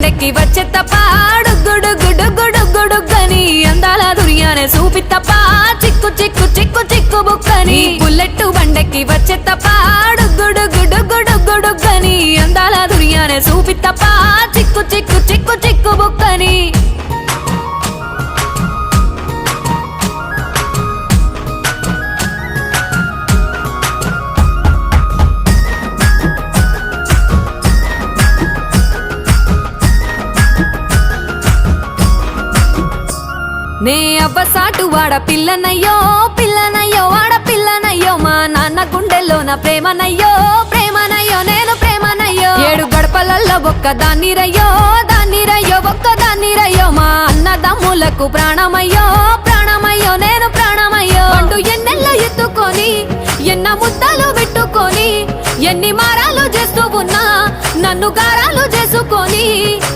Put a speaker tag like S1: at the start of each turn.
S1: బండెక్కి వచ్చే తప్ప గుడుగుడుగుడుగుడుగుడుగని అందాల దుర్యానే చూపి తప్ప చిక్కు చిక్కు చిక్కు చిక్కు బుక్కని బుల్లెట్ బండెక్కి వచ్చే తప్ప గుడుగుడుగుడుగుడుగని అందాల దుర్యానే చూపి తప్ప చిక్కు చిక్కు చిక్కు చిక్కు బుక్కని నే అబ్బసాటు వాడ పిల్లనయ్యో పిల్లనయ్యో వాడ పిల్లనయ్యో మా నాన్న గుండెల్లోన ప్రేమనయ్యో ప్రేమనయ్యో నేను ప్రేమనయ్యో 7 గడపలల్లో ఒక్కదాన్ని రయ్యో దాన్ని రయ్యో ఒక్కదాన్ని రయ్యో మా అన్నదమ్ములకు ప్రాణమయ్యో ప్రాణమయ్యో నేను ప్రాణమయ్యో అంటూ ఎన్నెల్లో ఎత్తుకొని ఎన్న ముద్దలు పెట్టుకొని ఎన్ని మారాలు చేస్తూ ఉన్నా నన్ను గారాలు చేసుకొని